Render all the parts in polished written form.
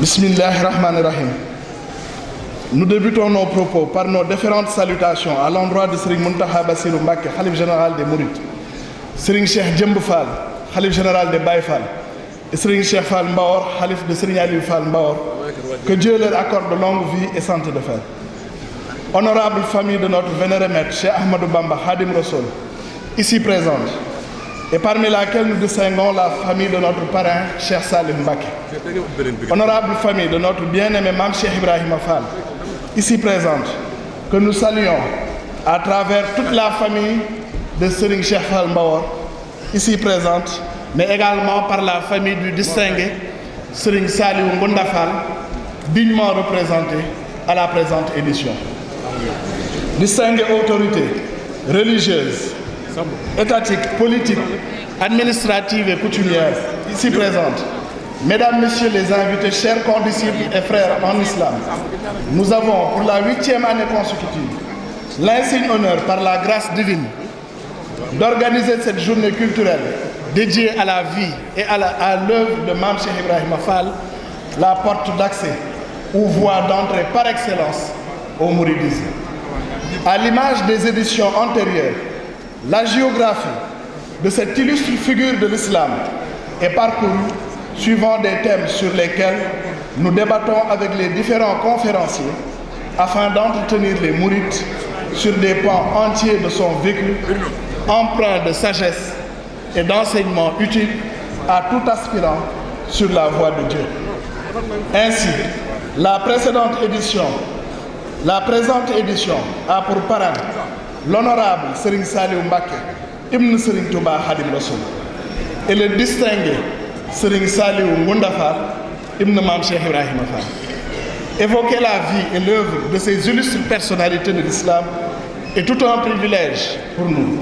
Bismillahirrahmanirrahim. Nous débutons nos propos par nos différentes salutations à l'endroit de Serigne Mountakha Bassirou Mbacké, Khalife général des Mourides, Serigne Cheikh Jëmb Fall, Khalife général des Baye Fall, et Serigne Cheikh Fall Mbawor, Khalife de Serigne Aliou Fall Mbawor. Que Dieu leur accorde de longue vie et santé de fer. Honorable famille de notre vénéré maître, Cheikh Ahmadou Bamba Khadim Rassoul, ici présente, et parmi laquelle nous distinguons la famille de notre parrain, Cheikh Salim Mbacké. Honorable famille de notre bien-aimé Mame Cheikh Ibrahima Fall, ici présente, que nous saluons à travers toute la famille de Serigne Cheikh Fall Mbawor, ici présente, mais également par la famille du distingué Serigne Saliou Ngounda Fall, dignement représenté à la présente édition. Distinguées autorités religieuses, étatiques, politiques, administratives et coutumières, ici présentes, mesdames, messieurs les invités, chers condisciples et frères en islam, nous avons pour la 8e année consécutive l'insigne honneur par la grâce divine d'organiser cette journée culturelle dédiée à la vie et à l'œuvre de Mame Cheikh Ibrahima Fall, la porte d'accès ou voie d'entrée par excellence au mouridisme. À l'image des éditions antérieures, la géographie de cette illustre figure de l'islam est parcourue suivant des thèmes sur lesquels nous débattons avec les différents conférenciers afin d'entretenir les mourides sur des pans entiers de son vécu, empreint de sagesse et d'enseignements utiles à tout aspirant sur la voie de Dieu. Ainsi, la présente édition a pour parrain l'honorable Serigne Saliou Mbacké, Ibn Serigne Touba Khadim Rassoul, et le distingué Serigne Saliou Ngounda Fall, Ibn Mame Cheikh Ibrahima Fall. Évoquer la vie et l'œuvre de ces illustres personnalités de l'islam est tout un privilège pour nous.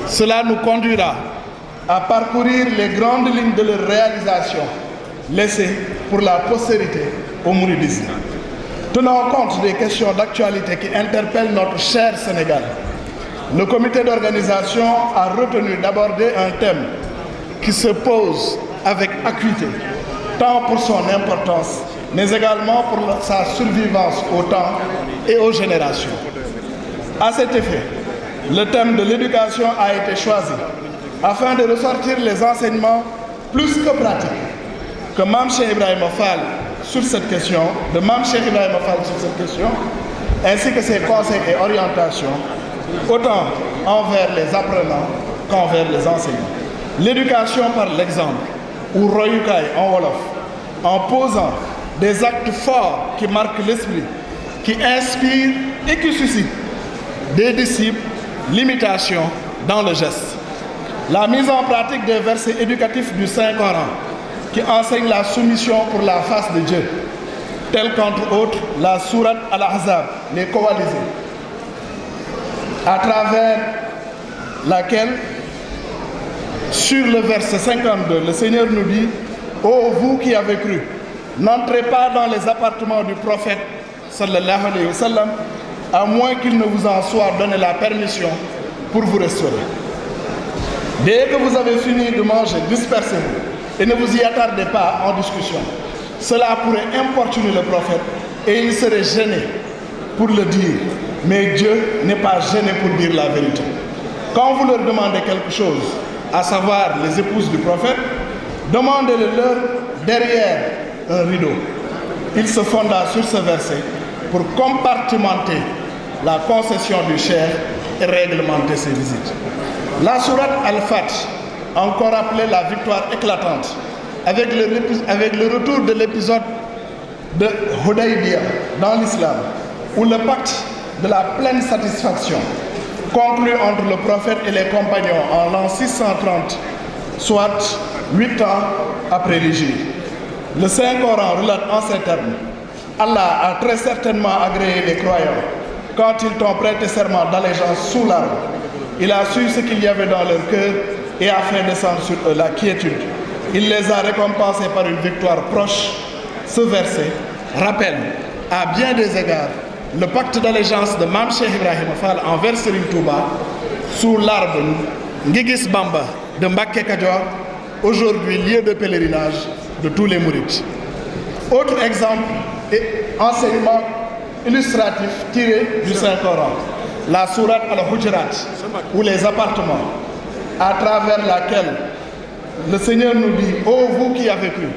Cela nous conduira à parcourir les grandes lignes de leur réalisation laissées pour la postérité au mouridisme. Tenant compte des questions d'actualité qui interpellent notre cher Sénégal, le comité d'organisation a retenu d'aborder un thème qui se pose avec acuité, tant pour son importance, mais également pour sa survivance au temps et aux générations. À cet effet, le thème de l'éducation a été choisi afin de ressortir les enseignements plus que pratiques que Mame Cheikh Ibrahima Fall sur cette question, ainsi que ses conseils et orientations, autant envers les apprenants qu'envers les enseignants. L'éducation par l'exemple, ou royukaay en wolof, en posant des actes forts qui marquent l'esprit, qui inspirent et qui suscitent des disciples, l'imitation dans le geste. La mise en pratique des versets éducatifs du Saint-Coran qui enseignent la soumission pour la face de Dieu, tels qu'entre autres la sourate Al-Ahzab, les coalisés, à travers laquelle, sur le verset 52, le Seigneur nous dit: « Ô vous qui avez cru, n'entrez pas dans les appartements du prophète, sallallahu alayhi wa sallam, à moins qu'il ne vous en soit donné la permission pour vous restaurer. Dès que vous avez fini de manger, dispersez-vous et ne vous y attardez pas en discussion. Cela pourrait importuner le prophète et il serait gêné pour le dire. Mais Dieu n'est pas gêné pour dire la vérité. Quand vous leur demandez quelque chose, à savoir les épouses du prophète, demandez-le-leur derrière un rideau. » Il se fonda sur ce verset pour compartimenter la concession du cheikh et réglementer ses visites. La sourate Al-Fath, encore appelée la victoire éclatante, avec le retour de l'épisode de Hudaybiyah dans l'islam, où le pacte de la pleine satisfaction conclu entre le prophète et les compagnons en l'an 630, soit 8 ans après l'Hégire. Le Saint-Coran relate en ces termes: Allah a très certainement agréé les croyants quand ils t'ont prêté serment d'allégeance sous l'arbre. Il a su ce qu'il y avait dans leur cœur et a fait descendre sur eux la quiétude. Il les a récompensés par une victoire proche. Ce verset rappelle à bien des égards le pacte d'allégeance de Mame Cheikh Ibrahima Fall envers Serigne Touba sous l'arbre Ngigis Bamba de Mbacké Kadior, aujourd'hui lieu de pèlerinage de tous les mourides. Autre exemple et enseignement illustratif tiré du Saint-Coran, la sourate Al-Hujurat, ou les appartements, à travers laquelle le Seigneur nous dit: ô vous qui avez cru,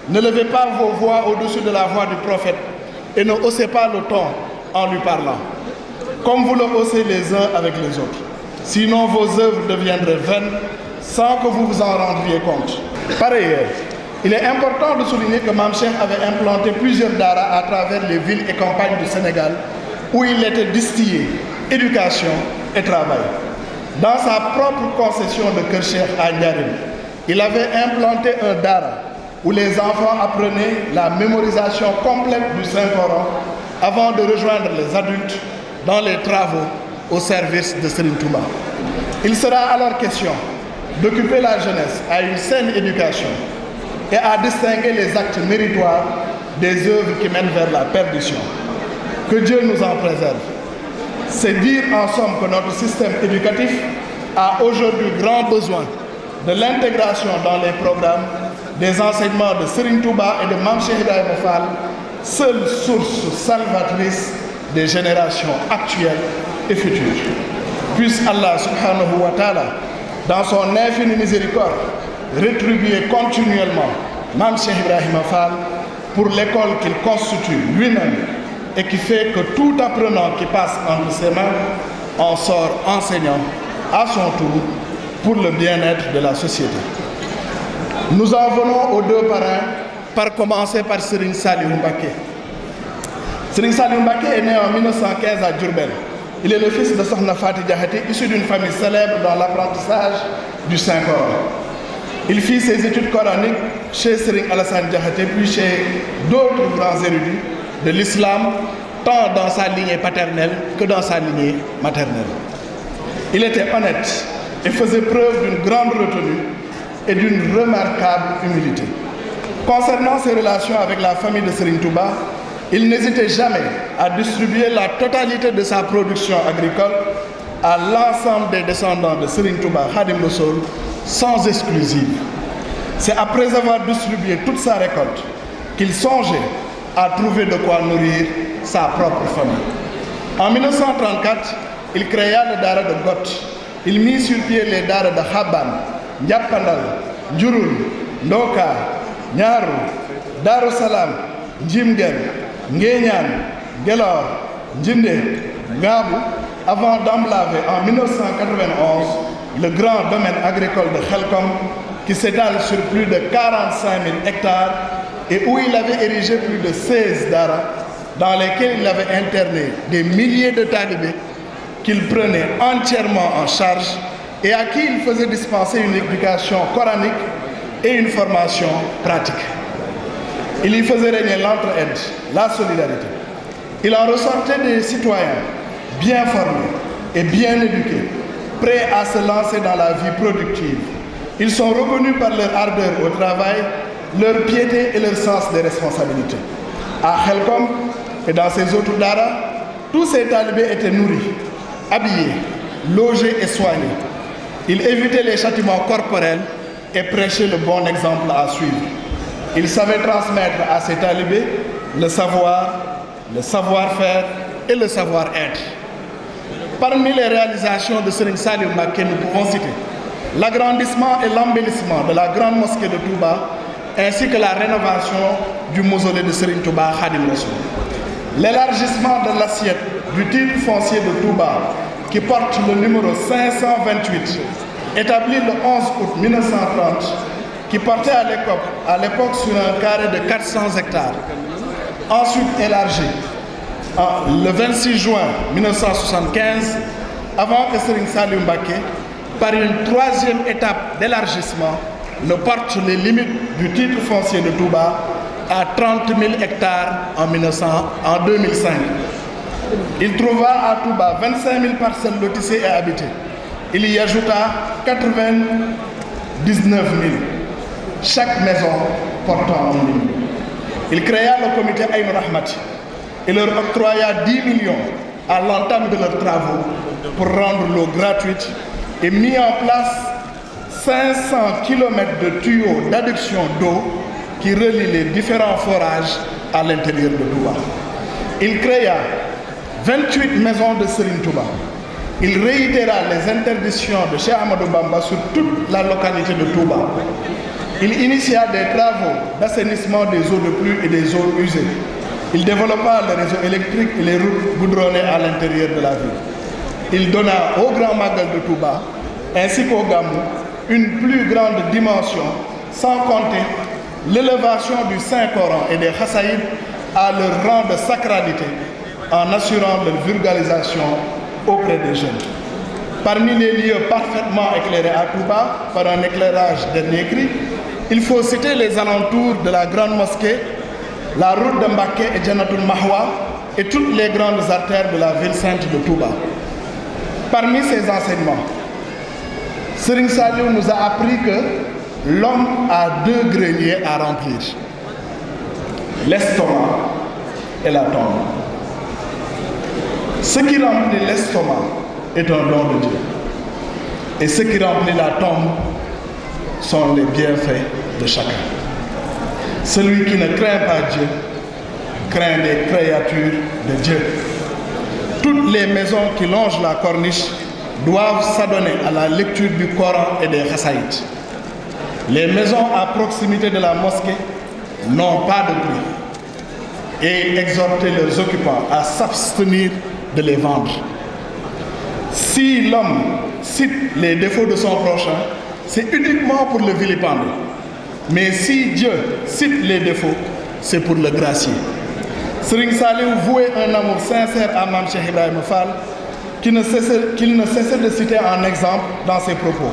ne levez pas vos voix au-dessus de la voix du prophète et ne haussez pas le ton en lui parlant, comme vous le haussez les uns avec les autres. Sinon vos œuvres deviendraient vaines sans que vous vous en rendiez compte. Par ailleurs, il est important de souligner que Mame Cheikh avait implanté plusieurs daara à travers les villes et campagnes du Sénégal où il était distillé éducation et travail. Dans sa propre concession de Kër Cheikh à Ndiarème, il avait implanté un daara où les enfants apprenaient la mémorisation complète du Saint-Coran avant de rejoindre les adultes dans les travaux au service de Serigne Touba. Il sera alors question d'occuper la jeunesse à une saine éducation et à distinguer les actes méritoires des œuvres qui mènent vers la perdition. Que Dieu nous en préserve. C'est dire en somme que notre système éducatif a aujourd'hui grand besoin de l'intégration dans les programmes des enseignements de Serigne Touba et de Mame Cheikh Ibrahima Fall, seule source salvatrice des générations actuelles et futures. Puisse Allah subhanahu wa ta'ala, dans son infinie miséricorde, rétribuer continuellement Mame Cheikh Ibrahima Fall pour l'école qu'il constitue lui-même et qui fait que tout apprenant qui passe entre ses mains en sort enseignant à son tour pour le bien-être de la société. Nous en venons aux deux parrains, par commencer par Serigne Saliou Mbacké. Serigne Saliou Mbacké est né en 1915 à Diourbel. Il est le fils de Sokhna Faty Diakhaté, issu d'une famille célèbre dans l'apprentissage du Saint-Coran. Il fit ses études coraniques chez Serigne Alassane Diakhaté, puis chez d'autres grands érudits de l'islam, tant dans sa lignée paternelle que dans sa lignée maternelle. Il était honnête et faisait preuve d'une grande retenue et d'une remarquable humilité. Concernant ses relations avec la famille de Serigne Touba, il n'hésitait jamais à distribuer la totalité de sa production agricole à l'ensemble des descendants de Serigne Touba Khadim Rassoul, sans exclusive. C'est après avoir distribué toute sa récolte qu'il songeait à trouver de quoi nourrir sa propre famille. En 1934, il créa le Daara de Got. Il mit sur pied les Daara de Khaban, Ndiapandal, Njurul, Ndoka, Nyaru, Darussalam, Njimgen, Nguéniane, Guelor, Njinde, Ngabou, avant d'emblaver en 1991 le grand domaine agricole de Khelcom qui s'étale sur plus de 45 000 hectares et où il avait érigé plus de 16 daara dans lesquels il avait interné des milliers de talibés qu'il prenait entièrement en charge et à qui il faisait dispenser une éducation coranique et une formation pratique. Il y faisait régner l'entraide, la solidarité. Il en ressortait des citoyens bien formés et bien éduqués, prêts à se lancer dans la vie productive. Ils sont reconnus par leur ardeur au travail, leur piété et leur sens des responsabilités. À Khelcom et dans ses autres daara, tous ces talibés étaient nourris, habillés, logés et soignés. Ils évitaient les châtiments corporels et prêchaient le bon exemple à suivre. Ils savaient transmettre à ces talibés le savoir, le savoir-faire et le savoir-être. Parmi les réalisations de Serigne Saliou Mbacké, nous pouvons citer l'agrandissement et l'embellissement de la grande mosquée de Touba, ainsi que la rénovation du mausolée de Serigne Touba Khadim Rassoul. L'élargissement de l'assiette du titre foncier de Touba, qui porte le numéro 528, établi le 11 août 1930, qui portait à l'époque sur un carré de 400 hectares. Ensuite élargi le 26 juin 1975, avant que Serigne Saliou Mbacké, par une troisième étape d'élargissement, ne porte les limites du titre foncier de Touba à 30 000 hectares en 2005. Il trouva à Touba 25 000 parcelles lotissées et habitées. Il y ajouta 99 000, chaque maison portant un numéro. Il créa le comité Aïn Rahmati et leur octroya 10 millions à l'entame de leurs travaux pour rendre l'eau gratuite et mit en place 500 km de tuyaux d'adduction d'eau qui relie les différents forages à l'intérieur de Touba. Il créa 28 maisons de Serigne Touba. Il réitéra les interdictions de Cheikh Ahmadou Bamba sur toute la localité de Touba. Il initia des travaux d'assainissement des eaux de pluie et des eaux usées. Il développa le réseau électrique et les routes goudronnées à l'intérieur de la ville. Il donna au Grand Magal de Touba, ainsi qu'au Gamou, une plus grande dimension, sans compter l'élévation du Saint-Coran et des Khassaïd à leur rang de sacralité, en assurant leur vulgarisation auprès des jeunes. Parmi les lieux parfaitement éclairés à Touba par un éclairage dernier cri, il faut citer les alentours de la grande mosquée, la route de Mbacké et Jannatul Mahwa et toutes les grandes artères de la ville sainte de Touba. Parmi ces enseignements, Serigne Saliou nous a appris que l'homme a deux greniers à remplir, l'estomac et la tombe. Ce qui remplit l'estomac est un don de Dieu. Et ce qui remplit la tombe sont les bienfaits de chacun. Celui qui ne craint pas Dieu craint les créatures de Dieu. Toutes les maisons qui longent la corniche doivent s'adonner à la lecture du Coran et des Khassaïd. Les maisons à proximité de la mosquée n'ont pas de prix et exhorter leurs occupants à s'abstenir de les vendre. Si l'homme cite les défauts de son prochain, c'est uniquement pour le vilipender. Mais si Dieu cite les défauts, c'est pour le gracier. Serigne Saliou vouait un amour sincère à Mame Cheikh Ibrahima Fall qu'il ne cessait de citer en exemple dans ses propos.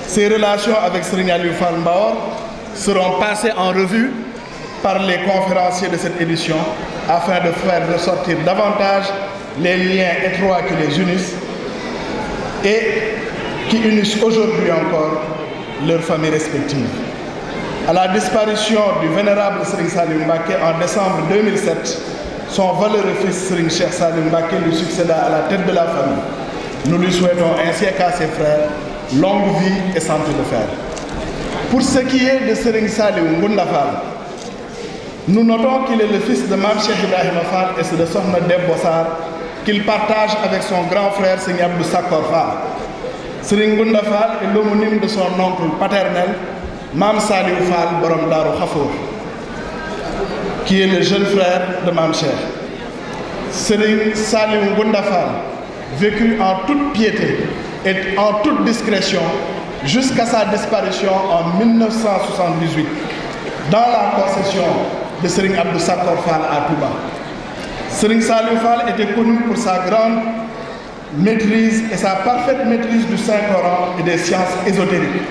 Ses relations avec Serigne Aliou Fall Mbaor seront passées en revue par les conférenciers de cette édition afin de faire ressortir davantage les liens étroits qui les unissent et qui unissent aujourd'hui encore leurs familles respectives. À la disparition du vénérable Serigne Saliou Mbacké en décembre 2007, son valeureux fils Serigne Cheikh Saliou Mbacké lui succéda à la tête de la famille. Nous lui souhaitons ainsi qu'à ses frères longue vie et santé de fer. Pour ce qui est de Serigne Saliou Ngounda Fall, nous notons qu'il est le fils de Mame Cheikh Ibrahima Fall et de Sokhna Debbo Sarr qu'il partage avec son grand frère Serigne Abdou Sakor Fall. Serigne Ngounda Fall est l'homonyme de son oncle paternel, Mame Saliou Fall Borom Darou Khafour, qui est le jeune frère de Mame Cheikh. Serigne Saliou Ngounda Fall vécut en toute piété et en toute discrétion jusqu'à sa disparition en 1978 dans la concession de Serigne Abdou Sakor Fall à Touba. Serigne Saliou Fall était connu pour sa grande maîtrise et sa parfaite maîtrise du Saint-Coran et des sciences ésotériques.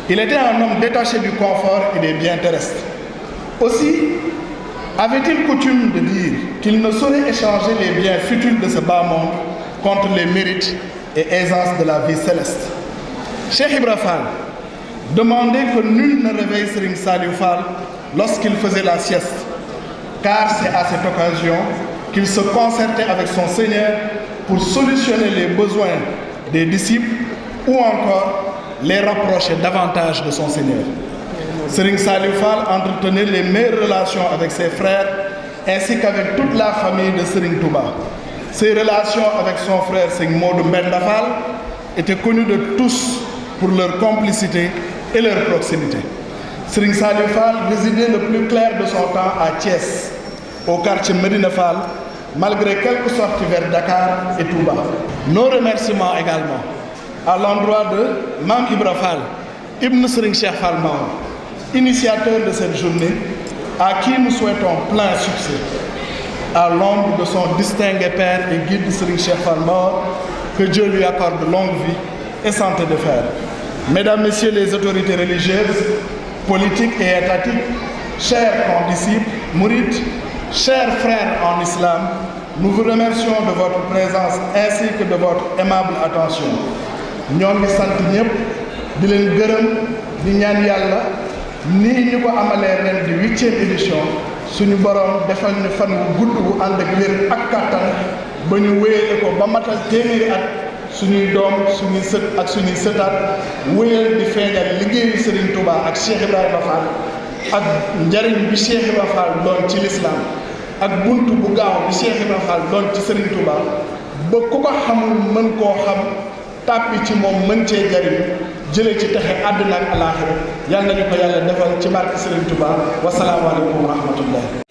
Il était un homme détaché du confort et des biens terrestres. Aussi, avait-il coutume de dire qu'il ne saurait échanger les biens futiles de ce bas monde contre les mérites et aisances de la vie céleste. Cheikh Ibra Fall demandait que nul ne réveille Serigne Saliou Fall lorsqu'il faisait la sieste, car c'est à cette occasion qu'il se concertait avec son Seigneur pour solutionner les besoins des disciples ou encore les rapprocher davantage de son Seigneur. Serigne Saliou Fall entretenait les meilleures relations avec ses frères ainsi qu'avec toute la famille de Serigne Touba. Ses relations avec son frère Serigne Modou Mbenda Fall étaient connues de tous pour leur complicité et leur proximité. Serigne Saliou Fall résidait le plus clair de son temps à Thiès, au quartier Medina Fall, malgré quelques sorties vers Dakar et Touba. Nos remerciements également à l'endroit de Mame Ibra Fall, Ibn Serigne Cheikh Fall Mbaor, initiateur de cette journée, à qui nous souhaitons plein succès, à l'ombre de son distingué père et guide Serigne Cheikh Fall Mbaor, que Dieu lui accorde longue vie et santé de fer. Mesdames, Messieurs les autorités religieuses, politiques et étatiques, chers condisciples, mourides, chers frères en islam, nous vous remercions de votre présence ainsi que de votre aimable attention. ñoo ngi sant ñëpp di leen gërëm di ñaan yàlla nii ñu ko amalee ren di 8e édition suñu borom defal ñu fan wu gudd wu ànd ak wér ak kàttan ba ñu wéyale ko ba matal téeméeri at suñuy doom suñuy sët ak suñuy sëtaat wéyal di feeñal liggéeyu Serigne Touba ak Cheikh Ibrahima Fall ak njariñ bi Cheikh Ibra Fall doon ci lislaam ak bunt bu gaaw bi Cheikh Ibra Fall doon ci Serigne Touba ba ku ko xamul mën koo xam tàppi ci moom mën cee jariñ jëlee ci texe àdduna ak alaaxira yàlla nañu ko yàlla defal ci barke Serigne Touba wasalaamaaleykum wa rahmatullah